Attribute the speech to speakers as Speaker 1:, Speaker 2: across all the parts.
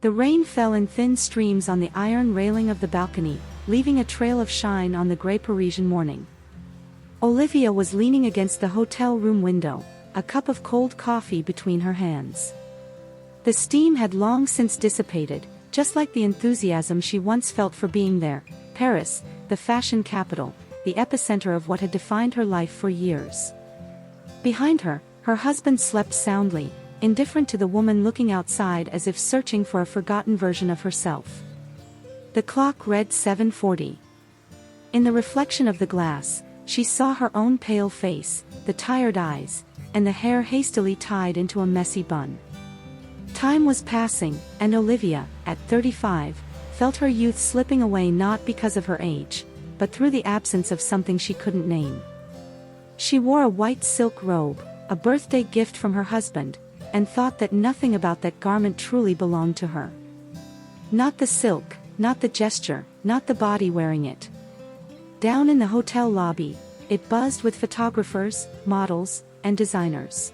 Speaker 1: The rain fell in thin streams on the iron railing of the balcony, leaving a trail of shine on the grey Parisian morning. Olivia was leaning against the hotel room window, a cup of cold coffee between her hands. The steam had long since dissipated, just like the enthusiasm she once felt for being there, Paris, the fashion capital, the epicenter of what had defined her life for years. Behind her, her husband slept soundly, indifferent to the woman looking outside as if searching for a forgotten version of herself. The clock read 7:40. In the reflection of the glass, she saw her own pale face, the tired eyes, and the hair hastily tied into a messy bun. Time was passing, and Olivia, at 35, felt her youth slipping away not because of her age, but through the absence of something she couldn't name. She wore a white silk robe, a birthday gift from her husband, and thought that nothing about that garment truly belonged to her. Not the silk, not the gesture, not the body wearing it. Down in the hotel lobby, it buzzed with photographers, models, and designers.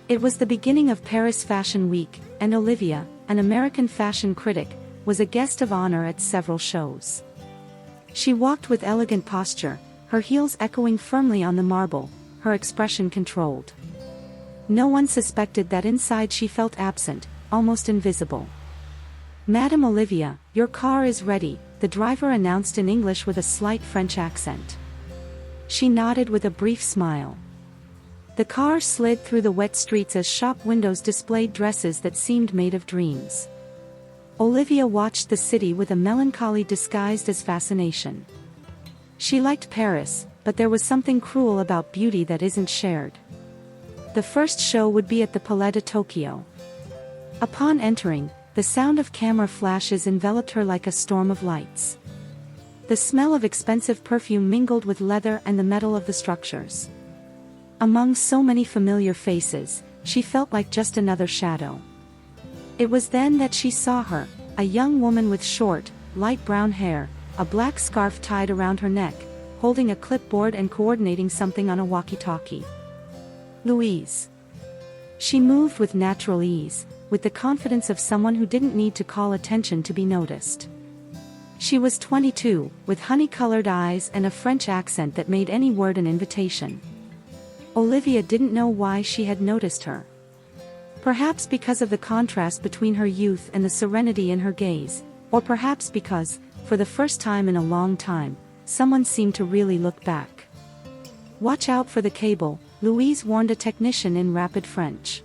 Speaker 1: It was the beginning of Paris Fashion Week, and Olivia, an American fashion critic, was a guest of honor at several shows. She walked with elegant posture, her heels echoing firmly on the marble, her expression controlled. No one suspected that inside she felt absent, almost invisible. "Madame Olivia, your car is ready," the driver announced in English with a slight French accent. She nodded with a brief smile. The car slid through the wet streets as shop windows displayed dresses that seemed made of dreams. Olivia watched the city with a melancholy disguised as fascination. She liked Paris, but there was something cruel about beauty that isn't shared. The first show would be at the Palais de Tokyo. Upon entering, the sound of camera flashes enveloped her like a storm of lights. The smell of expensive perfume mingled with leather and the metal of the structures. Among so many familiar faces, she felt like just another shadow. It was then that she saw her, a young woman with short, light brown hair, a black scarf tied around her neck, holding a clipboard and coordinating something on a walkie-talkie. Louise. She moved with natural ease, with the confidence of someone who didn't need to call attention to be noticed. She was 22, with honey-colored eyes and a French accent that made any word an invitation. Olivia didn't know why she had noticed her. Perhaps because of the contrast between her youth and the serenity in her gaze, or perhaps because, for the first time in a long time, someone seemed to really look back. "Watch out for the cable," Louise warned a technician in rapid French.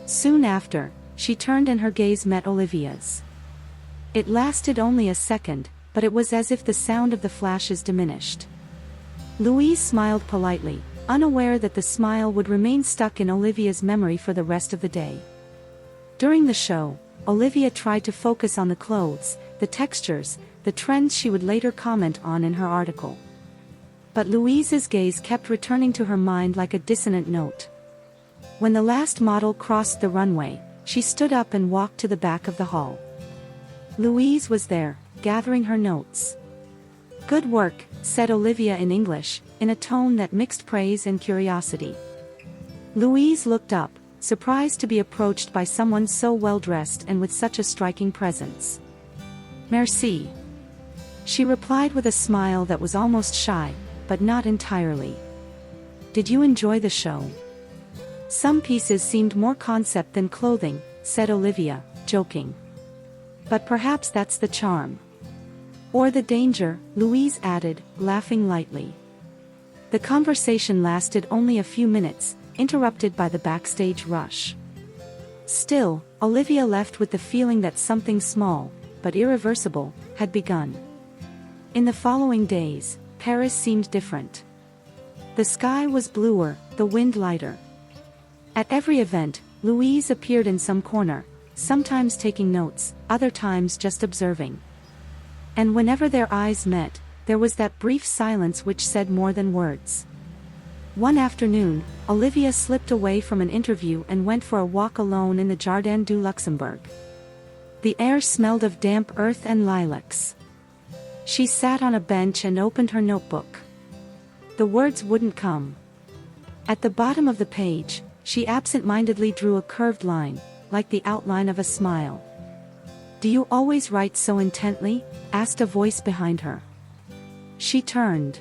Speaker 1: Soon after, she turned and her gaze met Olivia's. It lasted only a second, but it was as if the sound of the flashes diminished. Louise smiled politely, unaware that the smile would remain stuck in Olivia's memory for the rest of the day. During the show, Olivia tried to focus on the clothes, the textures, the trends she would later comment on in her article. But Louise's gaze kept returning to her mind like a dissonant note. When the last model crossed the runway, she stood up and walked to the back of the hall. Louise was there, gathering her notes. "Good work," said Olivia in English, in a tone that mixed praise and curiosity. Louise looked up, surprised to be approached by someone so well-dressed and with such a striking presence. "Merci," she replied with a smile that was almost shy, but not entirely. "Did you enjoy the show?" "Some pieces seemed more concept than clothing," said Olivia, joking. "But perhaps that's the charm. Or the danger," Louise added, laughing lightly. The conversation lasted only a few minutes, interrupted by the backstage rush. Still, Olivia left with the feeling that something small, but irreversible, had begun. In the following days, Paris seemed different. The sky was bluer, the wind lighter. At every event, Louise appeared in some corner, sometimes taking notes, other times just observing. And whenever their eyes met, there was that brief silence which said more than words. One afternoon, Olivia slipped away from an interview and went for a walk alone in the Jardin du Luxembourg. The air smelled of damp earth and lilacs. She sat on a bench and opened her notebook. The words wouldn't come. At the bottom of the page, she absent-mindedly drew a curved line, like the outline of a smile. "Do you always write so intently?" asked a voice behind her. She turned.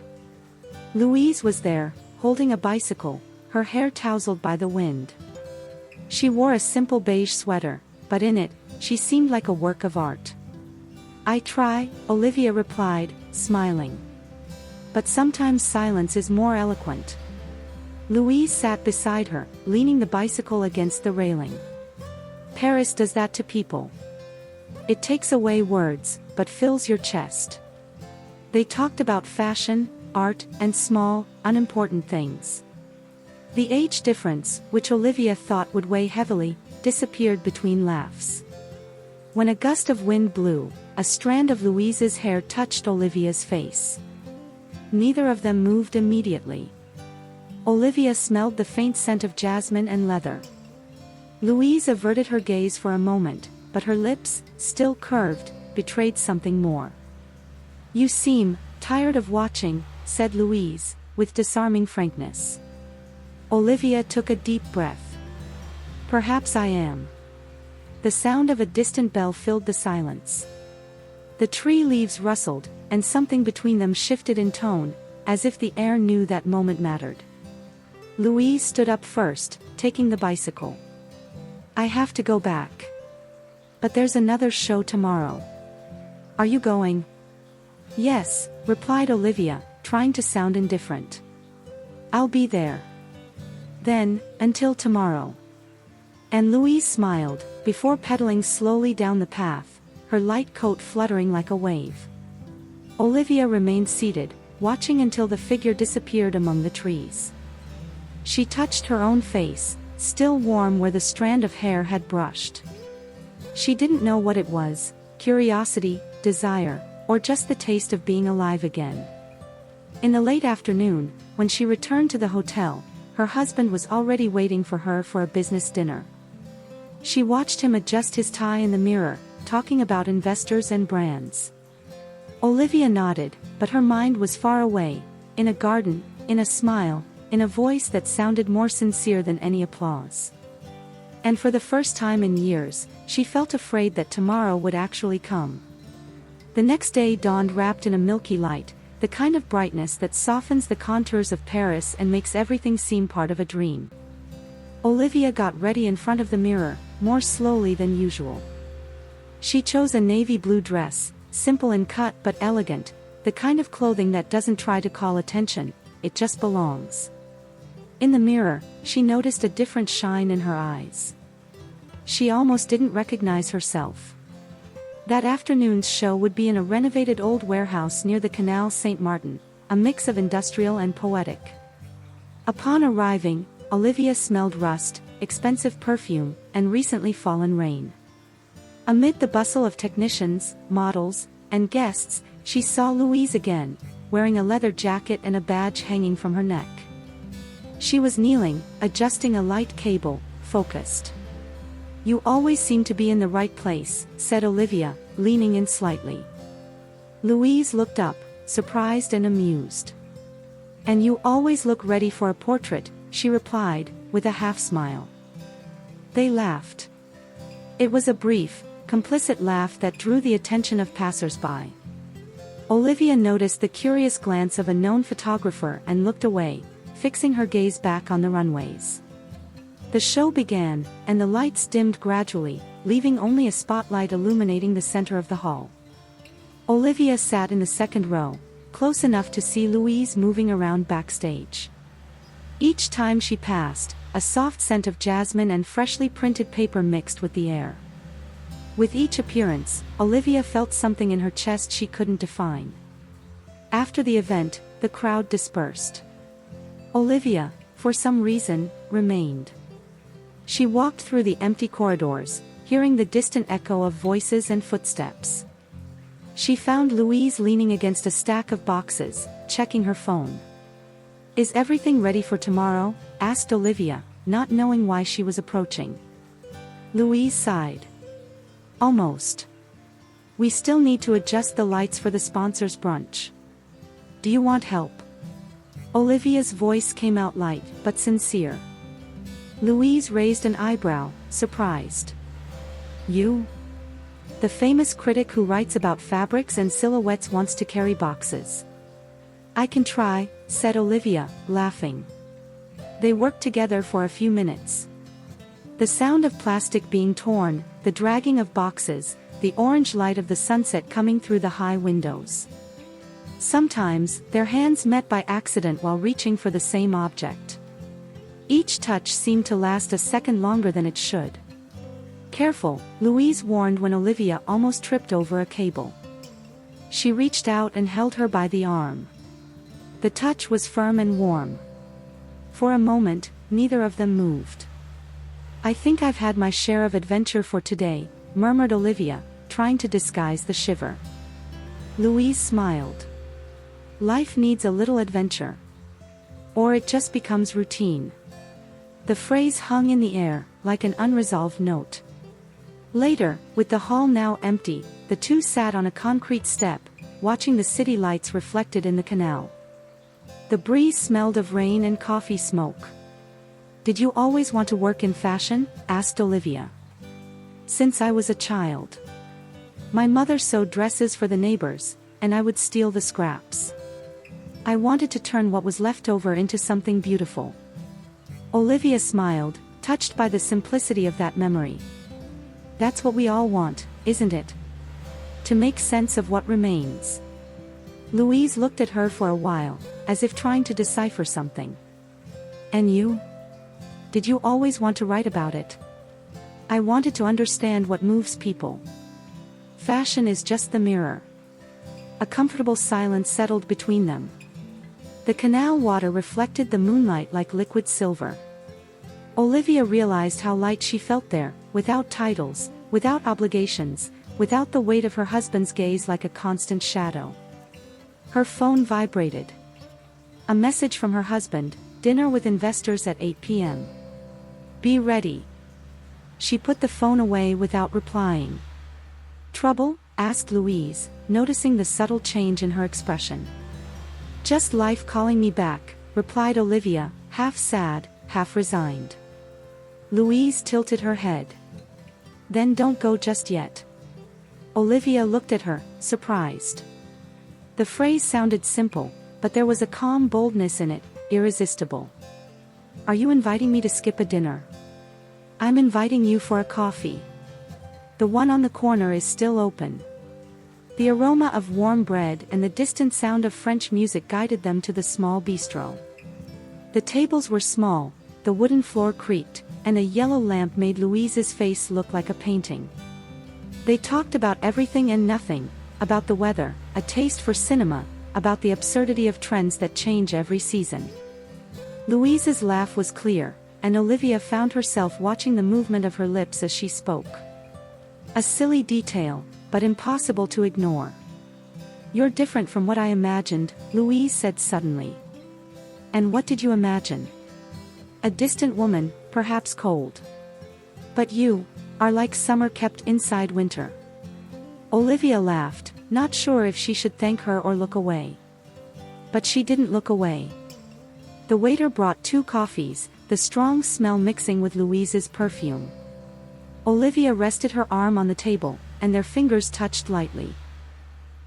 Speaker 1: Louise was there, holding a bicycle, her hair tousled by the wind. She wore a simple beige sweater, but in it, she seemed like a work of art. "I try," Olivia replied, smiling. "But sometimes silence is more eloquent." Louise sat beside her, leaning the bicycle against the railing. "Paris does that to people. It takes away words, but fills your chest." They talked about fashion, art, and small, unimportant things. The age difference, which Olivia thought would weigh heavily, disappeared between laughs. When a gust of wind blew, a strand of Louise's hair touched Olivia's face. Neither of them moved immediately. Olivia smelled the faint scent of jasmine and leather. Louise averted her gaze for a moment, but her lips, still curved, betrayed something more. "You seem tired of watching," said Louise, with disarming frankness. Olivia took a deep breath. "Perhaps I am." The sound of a distant bell filled the silence. The tree leaves rustled, and something between them shifted in tone, as if the air knew that moment mattered. Louise stood up first, taking the bicycle. "I have to go back. But there's another show tomorrow." "Are you going?" "Yes," replied Olivia, trying to sound indifferent. "I'll be there. Then, until tomorrow." And Louise smiled, before pedaling slowly down the path, her light coat fluttering like a wave. Olivia remained seated, watching until the figure disappeared among the trees. She touched her own face, still warm where the strand of hair had brushed. She didn't know what it was, curiosity, desire, or just the taste of being alive again. In the late afternoon, when she returned to the hotel, her husband was already waiting for her for a business dinner. She watched him adjust his tie in the mirror, talking about investors and brands. Olivia nodded, but her mind was far away, in a garden, in a smile, in a voice that sounded more sincere than any applause. And for the first time in years, she felt afraid that tomorrow would actually come. The next day dawned wrapped in a milky light, the kind of brightness that softens the contours of Paris and makes everything seem part of a dream. Olivia got ready in front of the mirror, more slowly than usual. She chose a navy blue dress, simple in cut but elegant, the kind of clothing that doesn't try to call attention, it just belongs. In the mirror, she noticed a different shine in her eyes. She almost didn't recognize herself. That afternoon's show would be in a renovated old warehouse near the Canal Saint-Martin, a mix of industrial and poetic. Upon arriving, Olivia smelled rust, expensive perfume, and recently fallen rain. Amid the bustle of technicians, models, and guests, she saw Louise again, wearing a leather jacket and a badge hanging from her neck. She was kneeling, adjusting a light cable, focused. "You always seem to be in the right place," said Olivia, leaning in slightly. Louise looked up, surprised and amused. "And you always look ready for a portrait," she replied, with a half-smile. They laughed. It was a brief, complicit laugh that drew the attention of passers-by. Olivia noticed the curious glance of a known photographer and looked away, fixing her gaze back on the runways. The show began, and the lights dimmed gradually, leaving only a spotlight illuminating the center of the hall. Olivia sat in the second row, close enough to see Louise moving around backstage. Each time she passed, a soft scent of jasmine and freshly printed paper mixed with the air. With each appearance, Olivia felt something in her chest she couldn't define. After the event, the crowd dispersed. Olivia, for some reason, remained. She walked through the empty corridors, hearing the distant echo of voices and footsteps. She found Louise leaning against a stack of boxes, checking her phone. "Is everything ready for tomorrow?" asked Olivia, not knowing why she was approaching. Louise sighed. "Almost. We still need to adjust the lights for the sponsors' brunch. Do you want help?" Olivia's voice came out light, but sincere. Louise raised an eyebrow, surprised. "You? The famous critic who writes about fabrics and silhouettes wants to carry boxes. I can try, said Olivia, laughing. They worked together for a few minutes. The sound of plastic being torn, the dragging of boxes, the orange light of the sunset coming through the high windows. Sometimes, their hands met by accident while reaching for the same object. Each touch seemed to last a second longer than it should. Careful, Louise warned when Olivia almost tripped over a cable. She reached out and held her by the arm. The touch was firm and warm. For a moment, neither of them moved. I think I've had my share of adventure for today, murmured Olivia, trying to disguise the shiver. Louise smiled. Life needs a little adventure. Or it just becomes routine. The phrase hung in the air, like an unresolved note. Later, with the hall now empty, the two sat on a concrete step, watching the city lights reflected in the canal. The breeze smelled of rain and coffee smoke. Did you always want to work in fashion? Asked Olivia. Since I was a child. My mother sewed dresses for the neighbors, and I would steal the scraps. I wanted to turn what was left over into something beautiful. Olivia smiled, touched by the simplicity of that memory. That's what we all want, isn't it? To make sense of what remains. Louise looked at her for a while, as if trying to decipher something. And you? Did you always want to write about it? I wanted to understand what moves people. Fashion is just the mirror. A comfortable silence settled between them. The canal water reflected the moonlight like liquid silver. Olivia realized how light she felt there, without titles, without obligations, without the weight of her husband's gaze like a constant shadow. Her phone vibrated. A message from her husband, dinner with investors at 8 p.m. Be ready. She put the phone away without replying. Trouble? Asked Louise, noticing the subtle change in her expression. Just life calling me back, replied Olivia, half sad, half resigned. Louise tilted her head. Then don't go just yet. Olivia looked at her, surprised. The phrase sounded simple, but there was a calm boldness in it, irresistible. Are you inviting me to skip a dinner? I'm inviting you for a coffee. The one on the corner is still open. The aroma of warm bread and the distant sound of French music guided them to the small bistro. The tables were small, the wooden floor creaked, and a yellow lamp made Louise's face look like a painting. They talked about everything and nothing, about the weather, a taste for cinema, about the absurdity of trends that change every season. Louise's laugh was clear, and Olivia found herself watching the movement of her lips as she spoke. A silly detail, but impossible to ignore. You're different from what I imagined, Louise said suddenly. And what did you imagine? A distant woman, perhaps cold. But you are like summer kept inside winter. Olivia laughed, not sure if she should thank her or look away. But she didn't look away. The waiter brought 2 coffees, the strong smell mixing with Louise's perfume. Olivia rested her arm on the table, and their fingers touched lightly.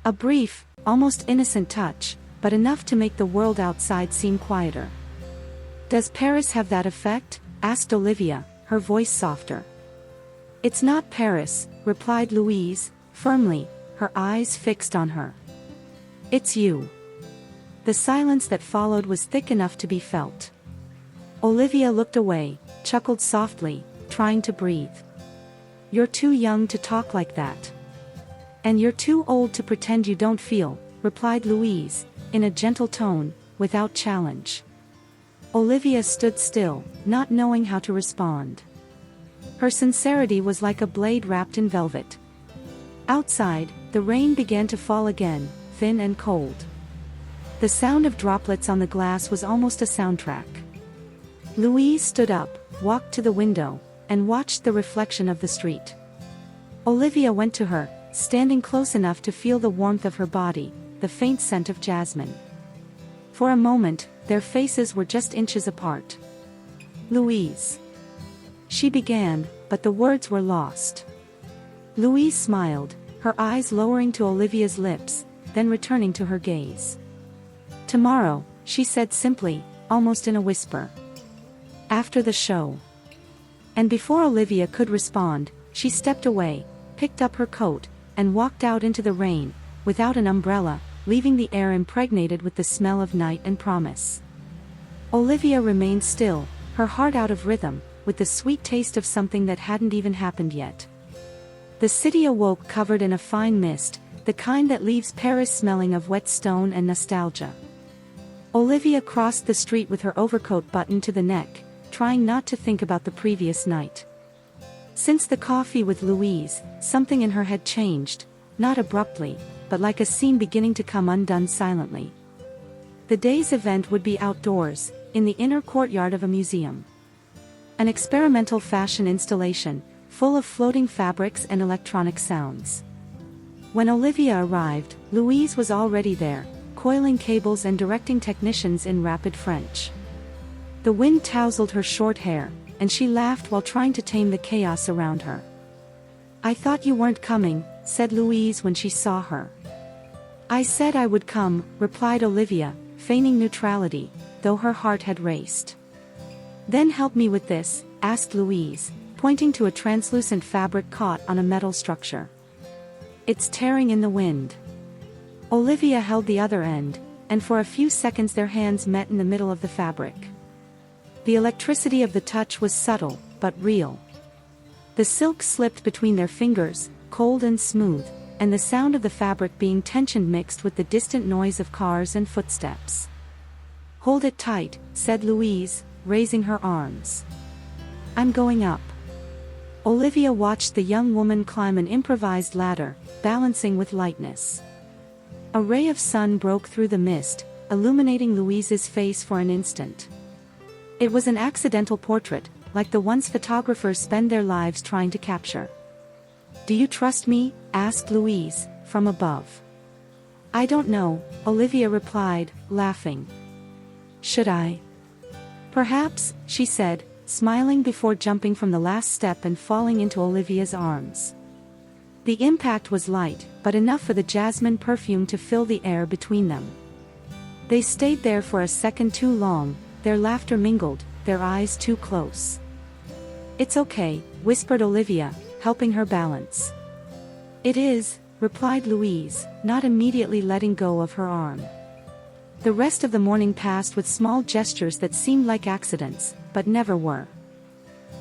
Speaker 1: A brief, almost innocent touch, but enough to make the world outside seem quieter. Does Paris have that effect? Asked Olivia, her voice softer. It's not Paris, replied Louise, firmly, her eyes fixed on her. It's you. The silence that followed was thick enough to be felt. Olivia looked away, chuckled softly, trying to breathe. You're too young to talk like that. And you're too old to pretend you don't feel, replied Louise, in a gentle tone, without challenge. Olivia stood still, not knowing how to respond. Her sincerity was like a blade wrapped in velvet. Outside, the rain began to fall again, thin and cold. The sound of droplets on the glass was almost a soundtrack. Louise stood up, walked to the window, and watched the reflection of the street. Olivia went to her, standing close enough to feel the warmth of her body, the faint scent of jasmine. For a moment, their faces were just inches apart. Louise. She began, but the words were lost. Louise smiled, her eyes lowering to Olivia's lips, then returning to her gaze. Tomorrow, she said simply, almost in a whisper. After the show. And before Olivia could respond, she stepped away, picked up her coat, and walked out into the rain, without an umbrella, leaving the air impregnated with the smell of night and promise. Olivia remained still, her heart out of rhythm, with the sweet taste of something that hadn't even happened yet. The city awoke covered in a fine mist, the kind that leaves Paris smelling of wet stone and nostalgia. Olivia crossed the street with her overcoat buttoned to the neck, trying not to think about the previous night. Since the coffee with Louise, something in her had changed, not abruptly, but like a scene beginning to come undone silently. The day's event would be outdoors, in the inner courtyard of a museum. An experimental fashion installation, full of floating fabrics and electronic sounds. When Olivia arrived, Louise was already there, coiling cables and directing technicians in rapid French. The wind tousled her short hair, and she laughed while trying to tame the chaos around her. "I thought you weren't coming," said Louise when she saw her. "I said I would come," replied Olivia, feigning neutrality, though her heart had raced. "Then help me with this," asked Louise, pointing to a translucent fabric caught on a metal structure. "It's tearing in the wind." Olivia held the other end, and for a few seconds their hands met in the middle of the fabric. The electricity of the touch was subtle, but real. The silk slipped between their fingers, cold and smooth, and the sound of the fabric being tension mixed with the distant noise of cars and footsteps. "Hold it tight," said Louise, raising her arms. "I'm going up." Olivia watched the young woman climb an improvised ladder, balancing with lightness. A ray of sun broke through the mist, illuminating Louise's face for an instant. It was an accidental portrait, like the ones photographers spend their lives trying to capture. "Do you trust me?" asked Louise, from above. "I don't know," Olivia replied, laughing. "Should I?" "Perhaps," she said, smiling before jumping from the last step and falling into Olivia's arms. The impact was light, but enough for the jasmine perfume to fill the air between them. They stayed there for a second too long, their laughter mingled, their eyes too close. "It's okay," whispered Olivia, helping her balance. "It is," replied Louise, not immediately letting go of her arm. The rest of the morning passed with small gestures that seemed like accidents, but never were.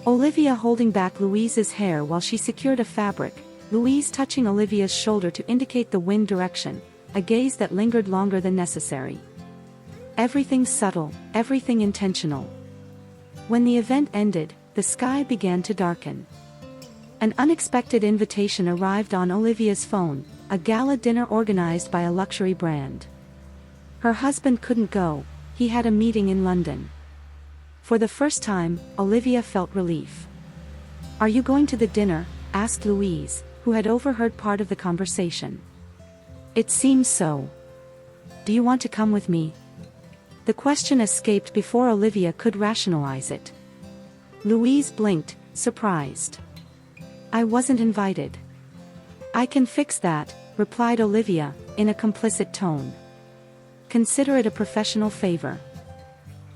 Speaker 1: Olivia holding back Louise's hair while she secured a fabric, Louise touching Olivia's shoulder to indicate the wind direction, a gaze that lingered longer than necessary. Everything subtle, everything intentional. When the event ended, the sky began to darken. An unexpected invitation arrived on Olivia's phone, a gala dinner organized by a luxury brand. Her husband couldn't go, he had a meeting in London. For the first time, Olivia felt relief. "Are you going to the dinner?" asked Louise, who had overheard part of the conversation. "It seems so. Do you want to come with me?" The question escaped before Olivia could rationalize it. Louise blinked, surprised. "I wasn't invited." "I can fix that," replied Olivia, in a complicit tone. "Consider it a professional favor."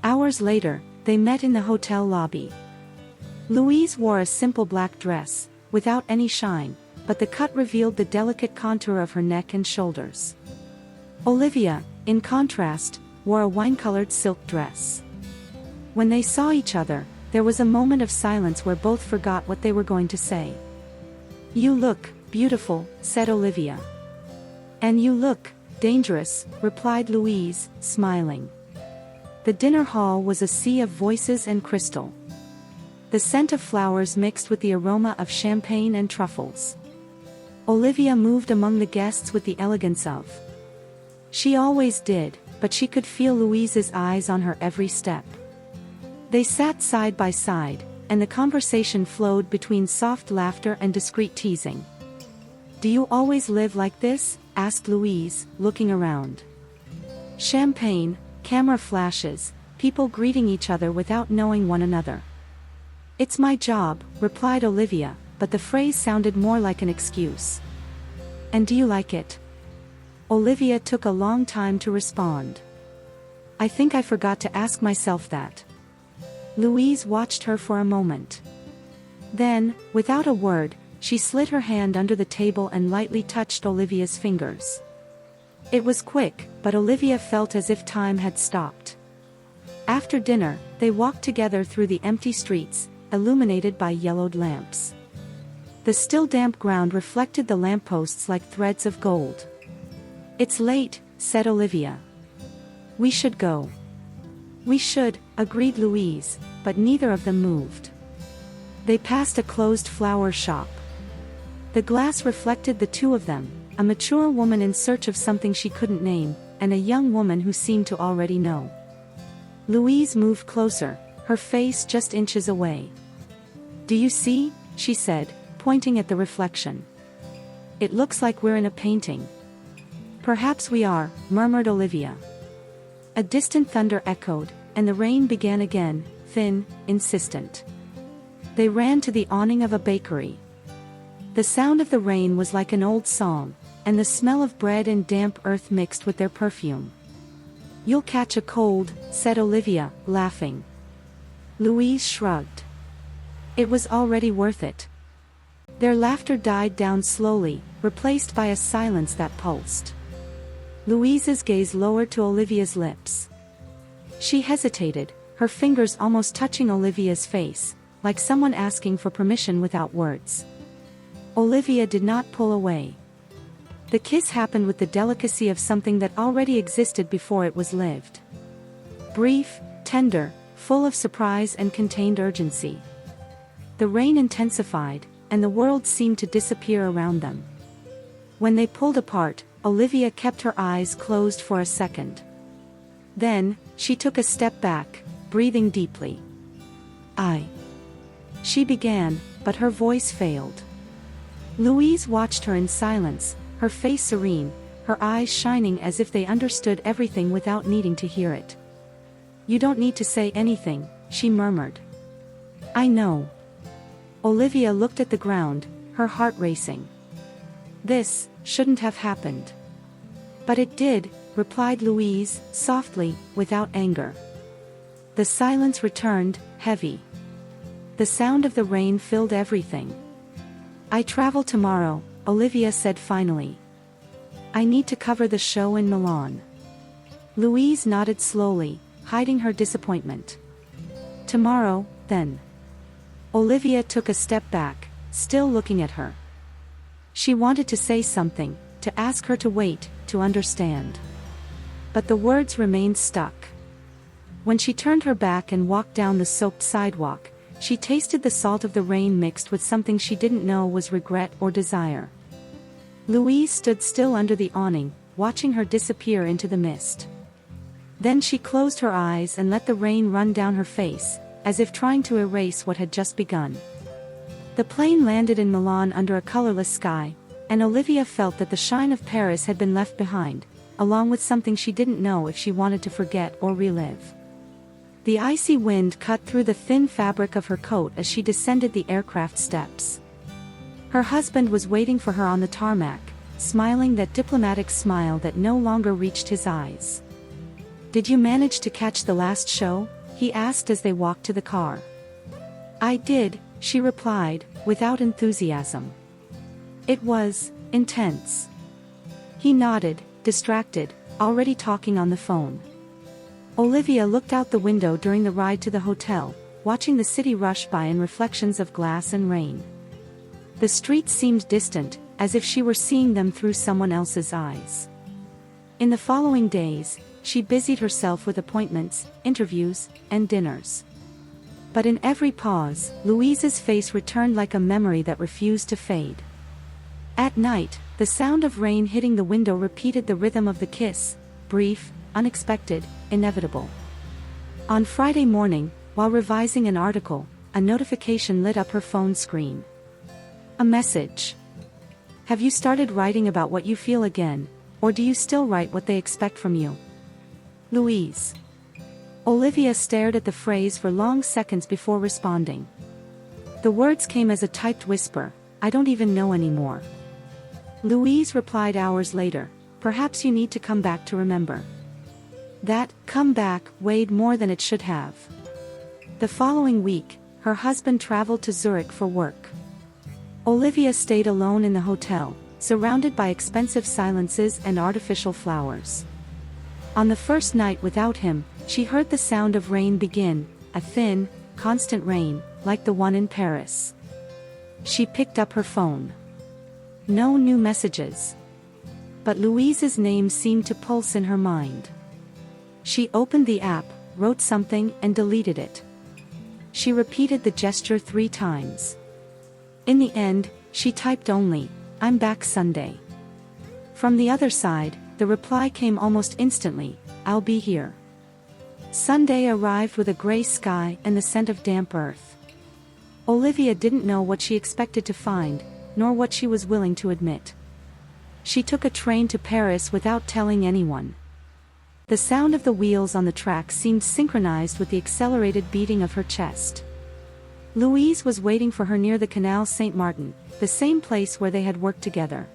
Speaker 1: Hours later, they met in the hotel lobby. Louise wore a simple black dress, without any shine, but the cut revealed the delicate contour of her neck and shoulders. Olivia, in contrast, wore a wine-colored silk dress. When they saw each other, there was a moment of silence where both forgot what they were going to say. "You look beautiful," said Olivia. "And you look dangerous," replied Louise, smiling. The dinner hall was a sea of voices and crystal. The scent of flowers mixed with the aroma of champagne and truffles. Olivia moved among the guests with the elegance of. She always did, but she could feel Louise's eyes on her every step. They sat side by side, and the conversation flowed between soft laughter and discreet teasing. "Do you always live like this?" asked Louise, looking around. Champagne, camera flashes, people greeting each other without knowing one another. "It's my job," replied Olivia, but the phrase sounded more like an excuse. And do you like it? Olivia took a long time to respond. I think I forgot to ask myself that. Louise watched her for a moment. Then, without a word, she slid her hand under the table and lightly touched Olivia's fingers. It was quick, but Olivia felt as if time had stopped. After dinner, they walked together through the empty streets, illuminated by yellowed lamps. The still damp ground reflected the lampposts like threads of gold. It's late, said Olivia. We should go. We should, agreed Louise, but neither of them moved. They passed a closed flower shop. The glass reflected the two of them, a mature woman in search of something she couldn't name, and a young woman who seemed to already know. Louise moved closer, her face just inches away. Do you see? She said, pointing at the reflection. It looks like we're in a painting. Perhaps we are, murmured Olivia. A distant thunder echoed, and the rain began again, thin, insistent. They ran to the awning of a bakery. The sound of the rain was like an old song, and the smell of bread and damp earth mixed with their perfume. You'll catch a cold, said Olivia, laughing. Louise shrugged. It was already worth it. Their laughter died down slowly, replaced by a silence that pulsed. Louise's gaze lowered to Olivia's lips. She hesitated, her fingers almost touching Olivia's face, like someone asking for permission without words. Olivia did not pull away. The kiss happened with the delicacy of something that already existed before it was lived. Brief, tender, full of surprise and contained urgency. The rain intensified, and the world seemed to disappear around them. When they pulled apart, Olivia kept her eyes closed for a second. Then, she took a step back, breathing deeply. She began, but her voice failed. Louise watched her in silence, her face serene, her eyes shining as if they understood everything without needing to hear it. You don't need to say anything, she murmured. I know. Olivia looked at the ground, her heart racing. This shouldn't have happened. But it did, replied Louise, softly, without anger. The silence returned, heavy. The sound of the rain filled everything. I travel tomorrow, Olivia said finally. I need to cover the show in Milan. Louise nodded slowly, hiding her disappointment. Tomorrow, then. Olivia took a step back, still looking at her. She wanted to say something, to ask her to wait, to understand. But the words remained stuck. When she turned her back and walked down the soaked sidewalk, she tasted the salt of the rain mixed with something she didn't know was regret or desire. Louise stood still under the awning, watching her disappear into the mist. Then she closed her eyes and let the rain run down her face, as if trying to erase what had just begun. The plane landed in Milan under a colorless sky, and Olivia felt that the shine of Paris had been left behind, along with something she didn't know if she wanted to forget or relive. The icy wind cut through the thin fabric of her coat as she descended the aircraft steps. Her husband was waiting for her on the tarmac, smiling that diplomatic smile that no longer reached his eyes. Did you manage to catch the last show? He asked as they walked to the car. I did, she replied, without enthusiasm. It was intense. He nodded, distracted, already talking on the phone. Olivia looked out the window during the ride to the hotel, watching the city rush by in reflections of glass and rain. The streets seemed distant, as if she were seeing them through someone else's eyes. In the following days, she busied herself with appointments, interviews, and dinners. But in every pause, Louise's face returned like a memory that refused to fade. At night, the sound of rain hitting the window repeated the rhythm of the kiss, brief, unexpected, inevitable. On Friday morning, while revising an article, a notification lit up her phone screen. A message. Have you started writing about what you feel again, or do you still write what they expect from you? Louise. Olivia stared at the phrase for long seconds before responding. The words came as a typed whisper, "I don't even know anymore." Louise replied hours later, "Perhaps you need to come back to remember." That "come back" weighed more than it should have. The following week, her husband traveled to Zurich for work. Olivia stayed alone in the hotel, surrounded by expensive silences and artificial flowers. On the first night without him, she heard the sound of rain begin, a thin, constant rain, like the one in Paris. She picked up her phone. No new messages. But Louise's name seemed to pulse in her mind. She opened the app, wrote something, and deleted it. She repeated the gesture 3 times. In the end, she typed only, "I'm back Sunday." From the other side, the reply came almost instantly, "I'll be here." Sunday arrived with a gray sky and the scent of damp earth. Olivia didn't know what she expected to find, nor what she was willing to admit. She took a train to Paris without telling anyone. The sound of the wheels on the track seemed synchronized with the accelerated beating of her chest. Louise was waiting for her near the Canal Saint-Martin, the same place where they had worked together.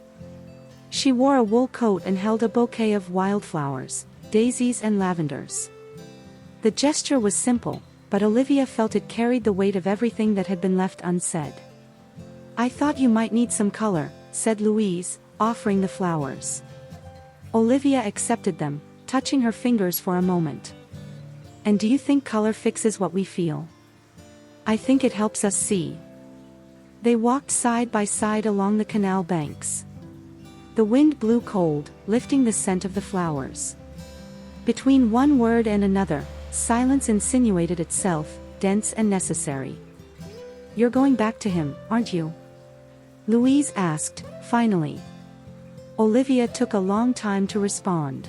Speaker 1: She wore a wool coat and held a bouquet of wildflowers, daisies and lavenders. The gesture was simple, but Olivia felt it carried the weight of everything that had been left unsaid. "I thought you might need some color," said Louise, offering the flowers. Olivia accepted them, touching her fingers for a moment. "And do you think color fixes what we feel?" "I think it helps us see." They walked side by side along the canal banks. The wind blew cold, lifting the scent of the flowers. Between one word and another, silence insinuated itself, dense and necessary. "You're going back to him, aren't you?" Louise asked, finally. Olivia took a long time to respond.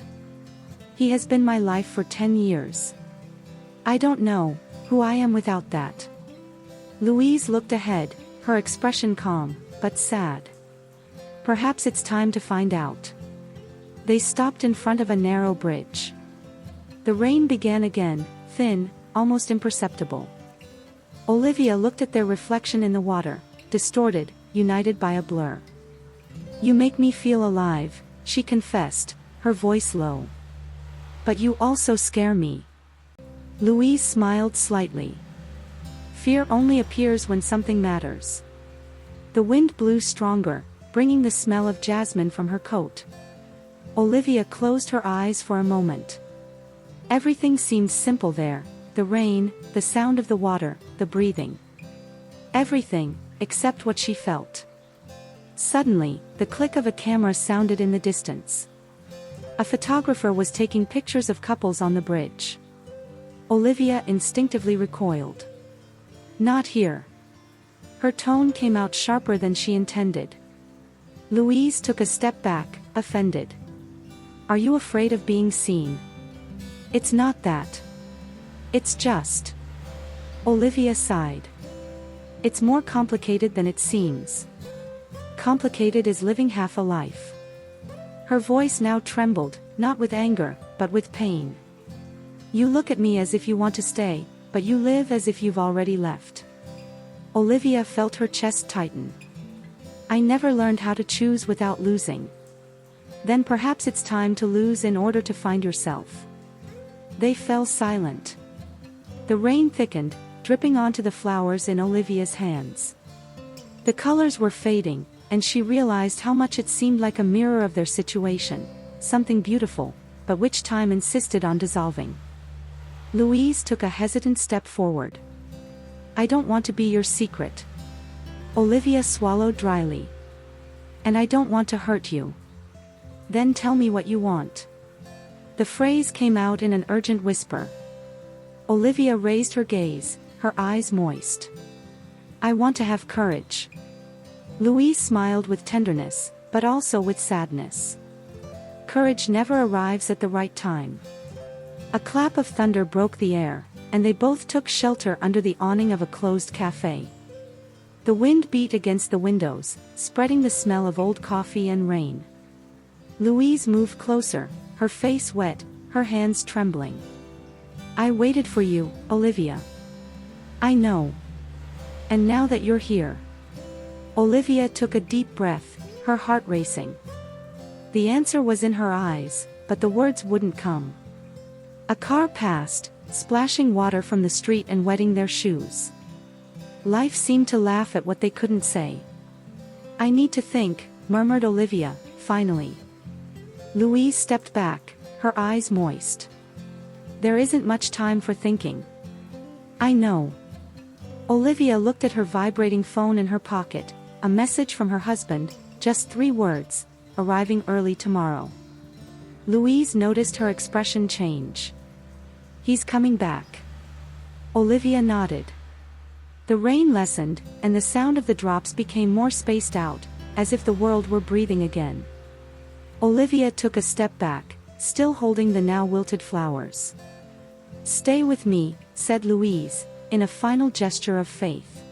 Speaker 1: "He has been my life for 10 years. I don't know who I am without that." Louise looked ahead, her expression calm, but sad. "Perhaps it's time to find out." They stopped in front of a narrow bridge. The rain began again, thin, almost imperceptible. Olivia looked at their reflection in the water, distorted, united by a blur. "You make me feel alive," she confessed, her voice low. "But you also scare me." Louise smiled slightly. "Fear only appears when something matters." The wind blew stronger, bringing the smell of jasmine from her coat. Olivia closed her eyes for a moment. Everything seemed simple there, the rain, the sound of the water, the breathing. Everything, except what she felt. Suddenly, the click of a camera sounded in the distance. A photographer was taking pictures of couples on the bridge. Olivia instinctively recoiled. "Not here." Her tone came out sharper than she intended. Louise took a step back, offended. "Are you afraid of being seen?" "It's not that. It's just..." Olivia sighed. "It's more complicated than it seems. Complicated is living half a life." Her voice now trembled, not with anger, but with pain. "You look at me as if you want to stay, but you live as if you've already left." Olivia felt her chest tighten. "I never learned how to choose without losing." "Then perhaps it's time to lose in order to find yourself." They fell silent. The rain thickened, dripping onto the flowers in Olivia's hands. The colors were fading, and she realized how much it seemed like a mirror of their situation, something beautiful, but which time insisted on dissolving. Louise took a hesitant step forward. "I don't want to be your secret." Olivia swallowed dryly. "And I don't want to hurt you." "Then tell me what you want." The phrase came out in an urgent whisper. Olivia raised her gaze, her eyes moist. "I want to have courage." Louise smiled with tenderness, but also with sadness. Courage never arrives at the right time. A clap of thunder broke the air, and they both took shelter under the awning of a closed cafe. The wind beat against the windows, spreading the smell of old coffee and rain. Louise moved closer, her face wet, her hands trembling. "I waited for you, Olivia. I know. And now that you're here. Olivia took a deep breath, her heart racing. The answer was in her eyes, but the words wouldn't come. A car passed, splashing water from the street and wetting their shoes. Life seemed to laugh at what they couldn't say. I need to think, murmured Olivia, finally. Louise stepped back, her eyes moist. There isn't much time for thinking. I know. Olivia looked at her vibrating phone in her pocket, a message from her husband, just 3 words, arriving early tomorrow. Louise noticed her expression change. He's coming back. Olivia nodded. The rain lessened, and the sound of the drops became more spaced out, as if the world were breathing again. Olivia took a step back, still holding the now wilted flowers. Stay with me, said Louise, in a final gesture of faith.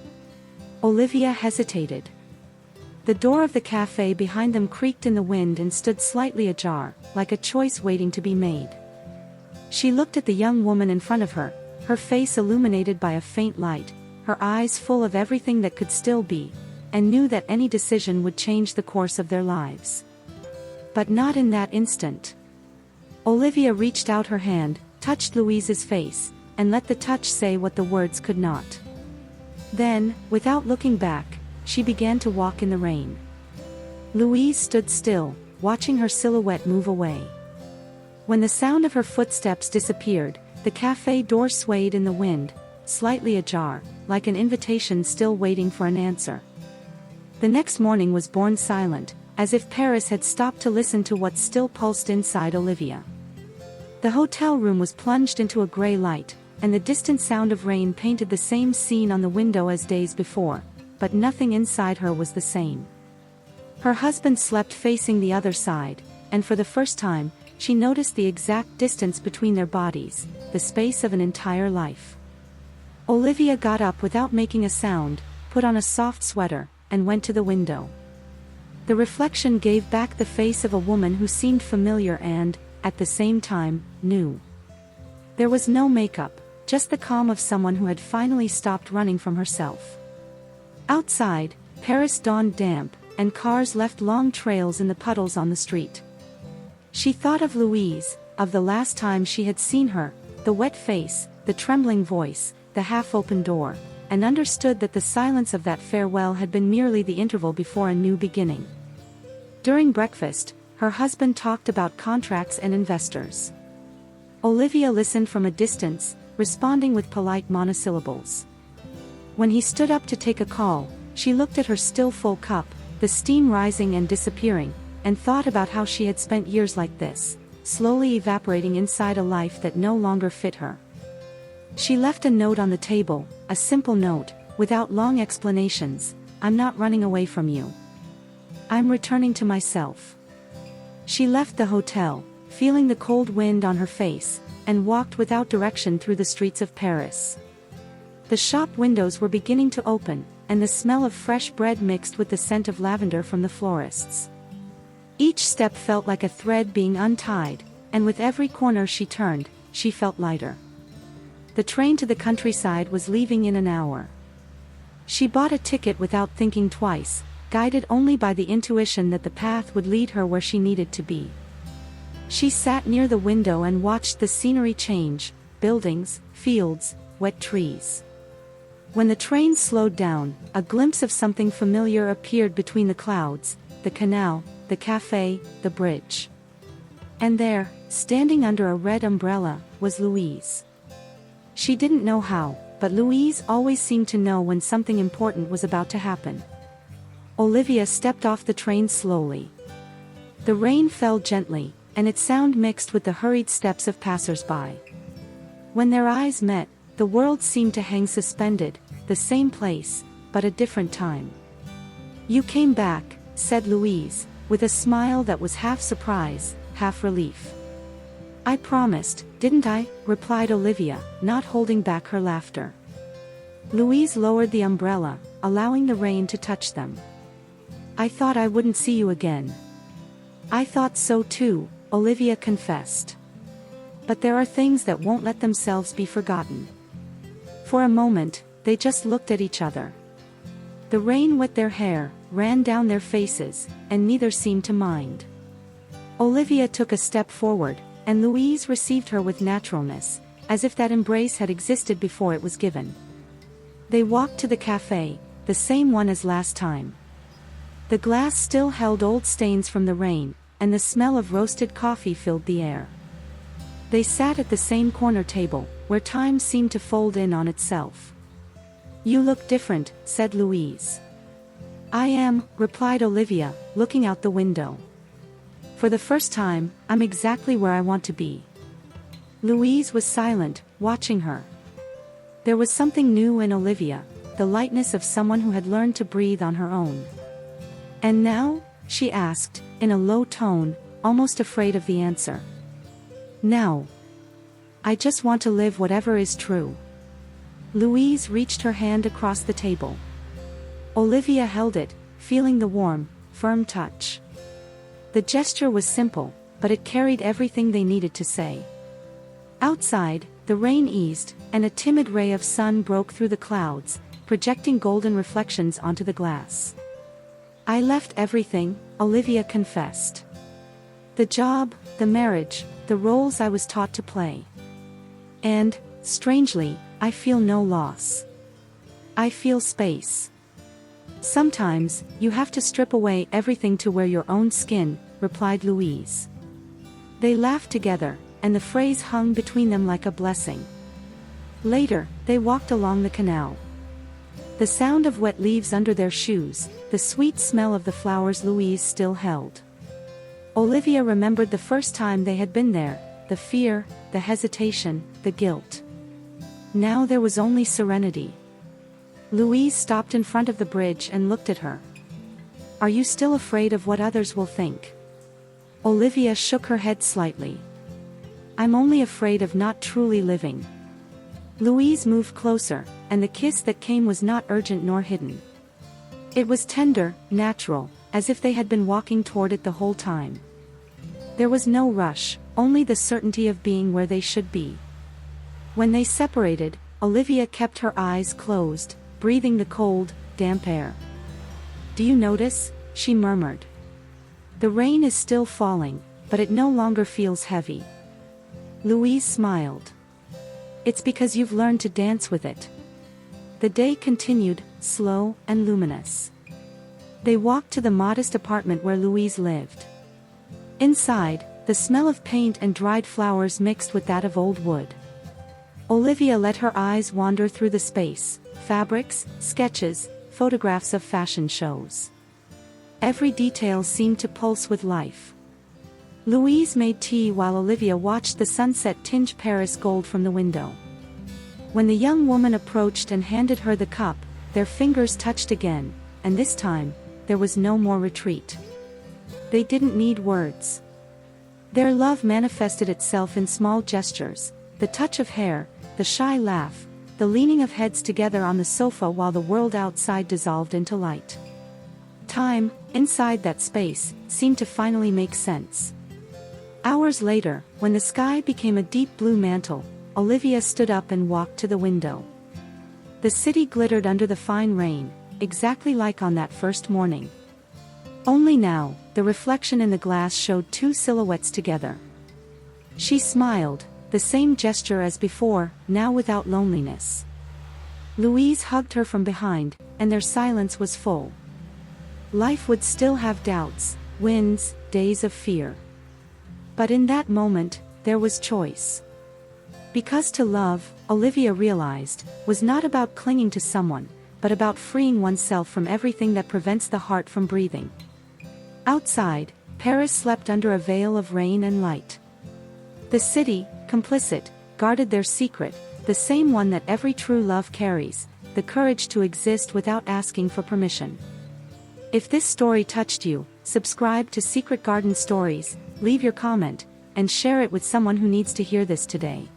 Speaker 1: Olivia hesitated. The door of the cafe behind them creaked in the wind and stood slightly ajar, like a choice waiting to be made. She looked at the young woman in front of her, her face illuminated by a faint light, her eyes full of everything that could still be, and knew that any decision would change the course of their lives. But not in that instant. Olivia reached out her hand, touched Louise's face, and let the touch say what the words could not. Then, without looking back, she began to walk in the rain. Louise stood still, watching her silhouette move away. When the sound of her footsteps disappeared, the cafe door swayed in the wind, slightly ajar, like an invitation still waiting for an answer. The next morning was born silent, as if Paris had stopped to listen to what still pulsed inside Olivia. The hotel room was plunged into a gray light, and the distant sound of rain painted the same scene on the window as days before, but nothing inside her was the same. Her husband slept facing the other side, and for the first time, she noticed the exact distance between their bodies, the space of an entire life. Olivia got up without making a sound, put on a soft sweater, and went to the window. The reflection gave back the face of a woman who seemed familiar and, at the same time, new. There was no makeup, just the calm of someone who had finally stopped running from herself. Outside, Paris dawned damp, and cars left long trails in the puddles on the street. She thought of Louise, of the last time she had seen her, the wet face, the trembling voice, the half-open door, and understood that the silence of that farewell had been merely the interval before a new beginning. During breakfast, her husband talked about contracts and investors. Olivia listened from a distance, responding with polite monosyllables. When he stood up to take a call, she looked at her still full cup, the steam rising and disappearing, and thought about how she had spent years like this, slowly evaporating inside a life that no longer fit her. She left a note on the table, a simple note, without long explanations. I'm not running away from you. I'm returning to myself. She left the hotel, feeling the cold wind on her face, and walked without direction through the streets of Paris. The shop windows were beginning to open, and the smell of fresh bread mixed with the scent of lavender from the florists. Each step felt like a thread being untied, and with every corner she turned, she felt lighter. The train to the countryside was leaving in an hour. She bought a ticket without thinking twice, guided only by the intuition that the path would lead her where she needed to be. She sat near the window and watched the scenery change, buildings, fields, wet trees. When the train slowed down, a glimpse of something familiar appeared between the clouds, the canal, the cafe, the bridge. And there, standing under a red umbrella, was Louise. She didn't know how, but Louise always seemed to know when something important was about to happen. Olivia stepped off the train slowly. The rain fell gently, and its sound mixed with the hurried steps of passers-by. When their eyes met, the world seemed to hang suspended, the same place, but a different time. You came back, said Louise, with a smile that was half surprise, half relief. I promised, didn't I? Replied Olivia, not holding back her laughter. Louise lowered the umbrella, allowing the rain to touch them. I thought I wouldn't see you again. I thought so too, Olivia confessed. But there are things that won't let themselves be forgotten. For a moment, they just looked at each other. The rain wet their hair, ran down their faces, and neither seemed to mind. Olivia took a step forward, and Louise received her with naturalness, as if that embrace had existed before it was given. They walked to the cafe, the same one as last time. The glass still held old stains from the rain, and the smell of roasted coffee filled the air. They sat at the same corner table, where time seemed to fold in on itself. "You look different," said Louise. "I am," replied Olivia, looking out the window. "For the first time, I'm exactly where I want to be." Louise was silent, watching her. There was something new in Olivia, the lightness of someone who had learned to breathe on her own. "And now?" she asked, in a low tone, almost afraid of the answer. "Now. I just want to live whatever is true." Louise reached her hand across the table. Olivia held it, feeling the warm, firm touch. The gesture was simple, but it carried everything they needed to say. Outside, the rain eased, and a timid ray of sun broke through the clouds, projecting golden reflections onto the glass. "I left everything," Olivia confessed. "The job, the marriage, the roles I was taught to play. And, strangely, I feel no loss. I feel space." "Sometimes, you have to strip away everything to wear your own skin," replied Louise. They laughed together, and the phrase hung between them like a blessing. Later, they walked along the canal. The sound of wet leaves under their shoes, the sweet smell of the flowers Louise still held. Olivia remembered the first time they had been there, the fear, the hesitation, the guilt. Now there was only serenity. Louise stopped in front of the bridge and looked at her. "Are you still afraid of what others will think?" Olivia shook her head slightly. "I'm only afraid of not truly living." Louise moved closer, and the kiss that came was not urgent nor hidden. It was tender, natural, as if they had been walking toward it the whole time. There was no rush, only the certainty of being where they should be. When they separated, Olivia kept her eyes closed, breathing the cold, damp air. "Do you notice?" she murmured. "The rain is still falling, but it no longer feels heavy." Louise smiled. "It's because you've learned to dance with it." The day continued, slow and luminous. They walked to the modest apartment where Louise lived. Inside, the smell of paint and dried flowers mixed with that of old wood. Olivia let her eyes wander through the space, fabrics, sketches, photographs of fashion shows. Every detail seemed to pulse with life. Louise made tea while Olivia watched the sunset tinge Paris gold from the window. When the young woman approached and handed her the cup, their fingers touched again, and this time, there was no more retreat. They didn't need words. Their love manifested itself in small gestures, the touch of hair, the shy laugh, the leaning of heads together on the sofa while the world outside dissolved into light. Time, inside that space, seemed to finally make sense. Hours later, when the sky became a deep blue mantle, Olivia stood up and walked to the window. The city glittered under the fine rain, exactly like on that first morning. Only now, the reflection in the glass showed two silhouettes together. She smiled, the same gesture as before, now without loneliness. Louise hugged her from behind, and their silence was full. Life would still have doubts, winds, days of fear. But in that moment, there was choice. Because to love, Olivia realized, was not about clinging to someone, but about freeing oneself from everything that prevents the heart from breathing. Outside, Paris slept under a veil of rain and light. The city, complicit, guarded their secret, the same one that every true love carries, the courage to exist without asking for permission. If this story touched you, subscribe to Secret Garden Stories, leave your comment, and share it with someone who needs to hear this today.